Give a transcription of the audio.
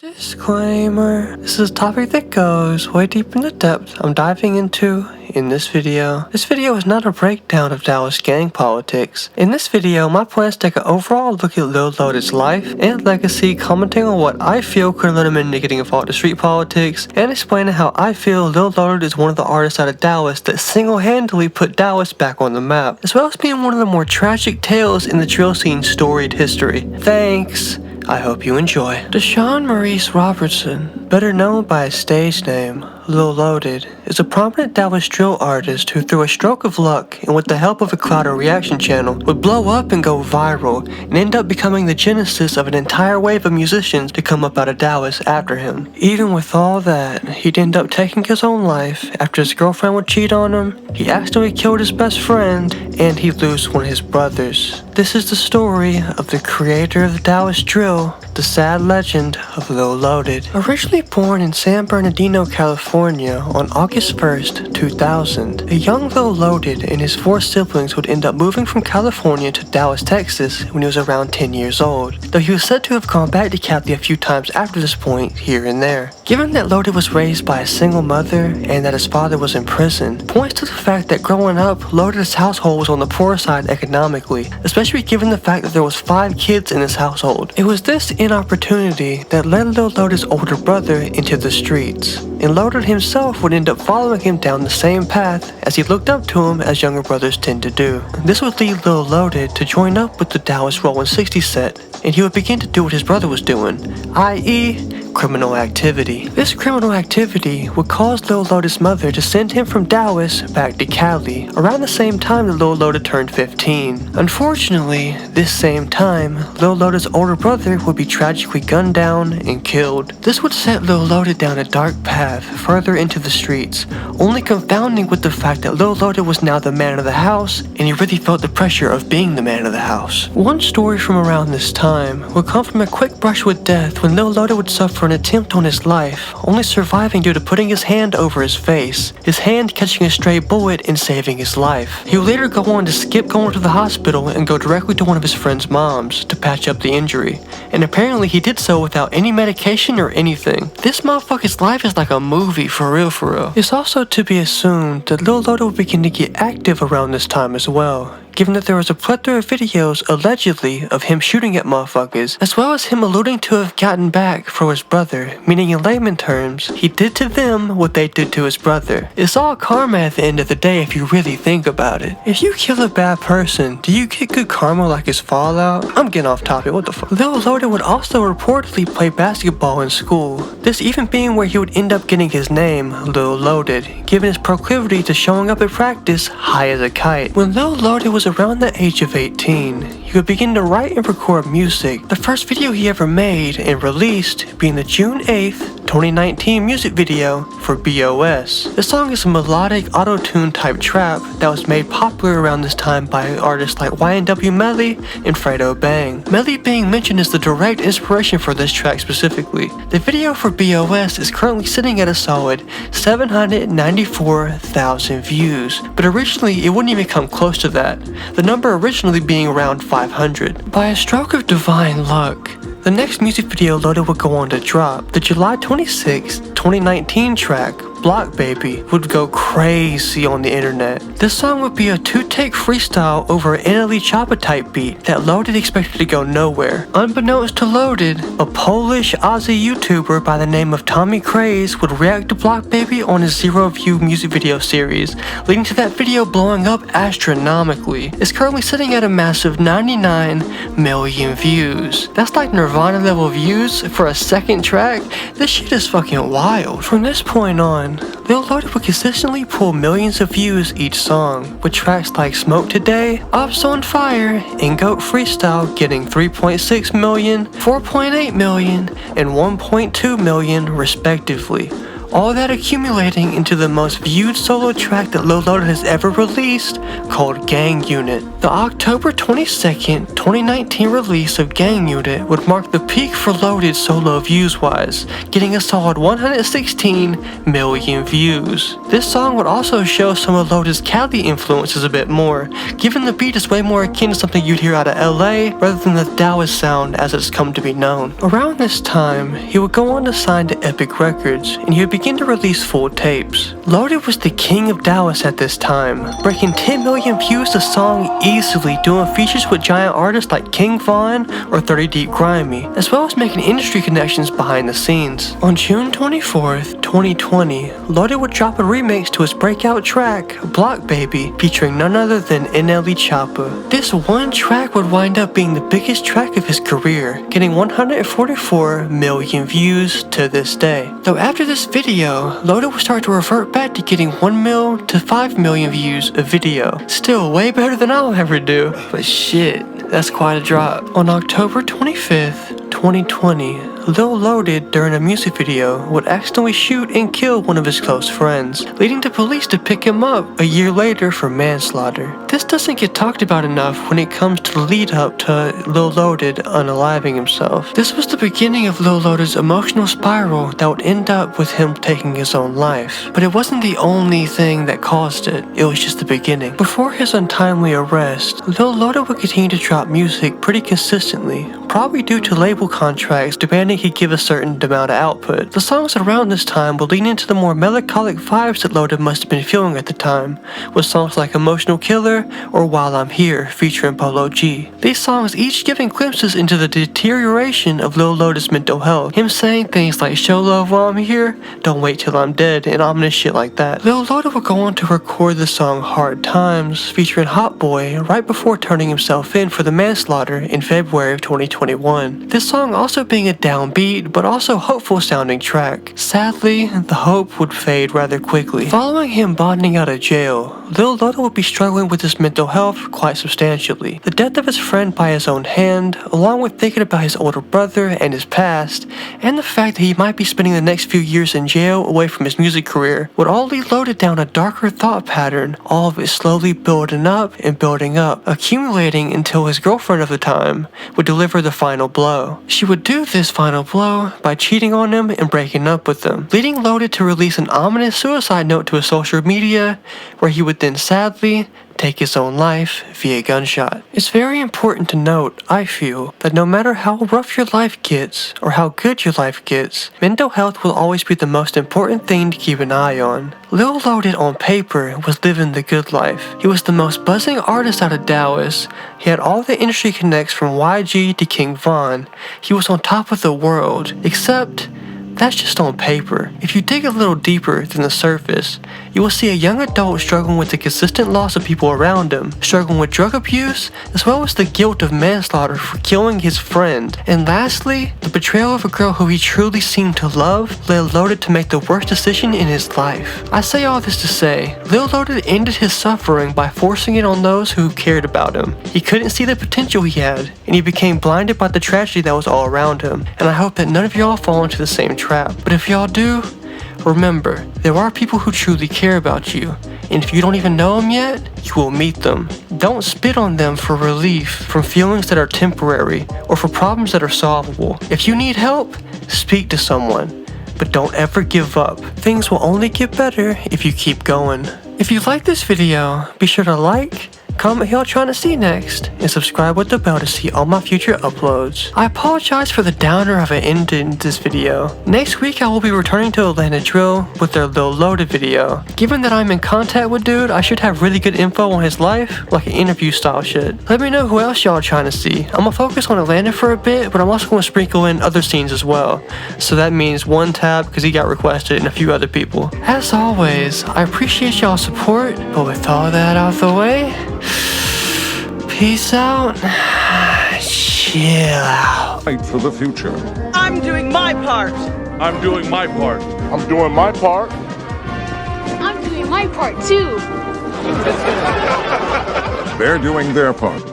Disclaimer, this is a topic that goes way deep into depth I'm diving into in this video. This video is not a breakdown of Dallas gang politics. In this video, my plan is to take an overall look at Lil Loaded's life and legacy, commenting on what I feel could let him into getting involved in street politics, and explaining how I feel Lil Loaded is one of the artists out of Dallas that single-handedly put Dallas back on the map, as well as being one of the more tragic tales in the drill scene's storied history. Thanks. I hope you enjoy. Deshaun Maurice Robertson, better known by his stage name, Lil Loaded, is a prominent Dallas drill artist who through a stroke of luck and with the help of a crowd or reaction channel would blow up and go viral and end up becoming the genesis of an entire wave of musicians to come up out of Dallas after him. Even with all that, he'd end up taking his own life after his girlfriend would cheat on him, he accidentally killed his best friend, and he'd lose one of his brothers. This is the story of the creator of the Dallas drill, the sad legend of Lil Loaded. Originally born in San Bernardino, California on August 1st, 2000, the young Lil Loaded and his 4 siblings would end up moving from California to Dallas, Texas when he was around 10 years old, though he was said to have gone back to Cali a few times after this point here and there. Given that Loaded was raised by a single mother and that his father was in prison, points to the fact that growing up, Loaded's household was on the poor side economically, especially given the fact that there was 5 kids in his household. It was this inopportunity that led Lil Loaded's older brother into the streets, and Loaded himself would end up following him down the same path as he looked up to him as younger brothers tend to do. This would lead Lil Loaded to join up with the Dallas Rollin' 60 set, and he would begin to do what his brother was doing, i.e., criminal activity. This criminal activity would cause Lil Loaded's mother to send him from Dallas back to Cali around the same time that Lil Loaded turned 15. Unfortunately, this same time, Lil Loaded's older brother would be tragically gunned down and killed. This would set Lil Loaded down a dark path further into the streets, only confounding with the fact that Lil Loaded was now the man of the house, and he really felt the pressure of being the man of the house. One story from around this time would come from a quick brush with death when Lil Loaded would suffer an attempt on his life, only surviving due to putting his hand over his face, his hand catching a stray bullet and saving his life. He would later go on to skip going to the hospital and go directly to one of his friend's moms to patch up the injury, and apparently he did so without any medication or anything. This motherfucker's life is like a movie for real for real. It's also to be assumed that Lil Loaded would begin to get active around this time as well, given that there was a plethora of videos allegedly of him shooting at motherfuckers, as well as him alluding to have gotten back for his brother, meaning in layman terms, he did to them what they did to his brother. It's all karma at the end of the day if you really think about it. If you kill a bad person, do you get good karma like his fallout? I'm getting off topic, what the fuck. Lil Loaded would also reportedly play basketball in school, this even being where he would end up getting his name, Lil Loaded, given his proclivity to showing up at practice high as a kite. When Lil Loaded was around the age of 18, he would begin to write and record music, the first video he ever made and released being the June 8th, 2019 music video for BOS. The song is a melodic auto-tune type trap that was made popular around this time by artists like YNW Melly and Fredo Bang. Melly being mentioned as the direct inspiration for this track specifically. The video for BOS is currently sitting at a solid 794,000 views, but originally it wouldn't even come close to that, the number originally being around 500. By a stroke of divine luck, the next music video Loaded would go on to drop, the July 26, 2019 track, Block Baby, would go crazy on the internet. This song would be a 2-take freestyle over an NLE Choppa type beat that Loaded expected to go nowhere. Unbeknownst to Loaded, a Polish Aussie YouTuber by the name of Tommy Craze would react to Block Baby on his 0-view music video series, leading to that video blowing up astronomically. It's currently sitting at a massive 99 million views. That's like Nirvana level views for a second track. This shit is fucking wild. From this point on, Lil Loaded would consistently pull millions of views each song, with tracks like Smoke Today, Ops on Fire, and Goat Freestyle getting 3.6 million, 4.8 million, and 1.2 million respectively. all that accumulating into the most viewed solo track that Lil Loaded has ever released, called Gang Unit. The October 22nd, 2019 release of Gang Unit would mark the peak for Loaded solo views-wise, getting a solid 116 million views. This song would also show some of Loaded's Cali influences a bit more, given the beat is way more akin to something you'd hear out of LA rather than the Dallas sound as it's come to be known. Around this time, he would go on to sign to Epic Records, and he would begin to release full tapes. Loaded was the king of Dallas at this time, breaking 10 million views a song easily, doing features with giant artists like King Von or 30 Deep Grimy, as well as making industry connections behind the scenes. On June 24th, 2020, Loaded would drop a remix to his breakout track, Block Baby, featuring none other than NLE Choppa. This one track would wind up being the biggest track of his career, getting 144 million views to this day. Though after this video, Loaded would start to revert back to getting 1 mil to 5 million views a video. Still way better than I'll ever do, but shit, that's quite a drop. On October 25th, 2020, Lil Loaded, during a music video, would accidentally shoot and kill one of his close friends, leading to police to pick him up a year later for manslaughter. This doesn't get talked about enough when it comes to the lead up to Lil Loaded unaliving himself. This was the beginning of Lil Loaded's emotional spiral that would end up with him taking his own life. But it wasn't the only thing that caused it, it was just the beginning. Before his untimely arrest, Lil Loaded would continue to drop music pretty consistently, probably due to label contracts demanding he give a certain amount of output. The songs around this time would lean into the more melancholic vibes that Loaded must have been feeling at the time, with songs like Emotional Killer or While I'm Here featuring Polo G. These songs each giving glimpses into the deterioration of Lil Loaded's mental health, him saying things like show love while I'm here, don't wait till I'm dead, and ominous shit like that. Lil Loaded would go on to record the song Hard Times featuring Hot Boy right before turning himself in for the manslaughter in February of 2021. This song also being a downbeat but also hopeful sounding track. Sadly, the hope would fade rather quickly. Following him bonding out of jail, Lil Loaded would be struggling with his mental health quite substantially. The death of his friend by his own hand, along with thinking about his older brother and his past, and the fact that he might be spending the next few years in jail away from his music career, would all lead Loaded down a darker thought pattern, all of it slowly building up and building up, accumulating until his girlfriend of the time would deliver the final blow. She would do this final blow by cheating on him and breaking up with him, leading Loaded to release an ominous suicide note to his social media, where he would then sadly take his own life via gunshot. It's very important to note, I feel, that no matter how rough your life gets or how good your life gets, mental health will always be the most important thing to keep an eye on. Lil Loaded on paper was living the good life. He was the most buzzing artist out of Dallas. He had all the industry connects from YG to King Von. He was on top of the world, except that's just on paper. If you dig a little deeper than the surface, you will see a young adult struggling with the consistent loss of people around him, struggling with drug abuse, as well as the guilt of manslaughter for killing his friend. And lastly, the betrayal of a girl who he truly seemed to love led Loaded to make the worst decision in his life. I say all this to say, Lil Loaded ended his suffering by forcing it on those who cared about him. He couldn't see the potential he had, and he became blinded by the tragedy that was all around him. And I hope that none of y'all fall into the same trap. But if y'all do, remember, there are people who truly care about you, and if you don't even know them yet, you will meet them. Don't spit on them for relief from feelings that are temporary or for problems that are solvable. If you need help, speak to someone, but don't ever give up. Things will only get better if you keep going. If you like this video, be sure to like, comment who y'all trying to see next, and subscribe with the bell to see all my future uploads. I apologize for the downer of an end in this video. Next week I will be returning to Atlanta Drill with their Lil Loaded video. Given that I'm in contact with dude, I should have really good info on his life, like an interview style shit. Let me know who else y'all are trying to see. I'm gonna focus on Atlanta for a bit, but I'm also gonna sprinkle in other scenes as well. So that means one tab because he got requested and a few other people. As always, I appreciate y'all's support, but with all that out the way, peace out. Chill out. Fight for the future. I'm doing my part. I'm doing my part. I'm doing my part. I'm doing my part too. They're doing their part.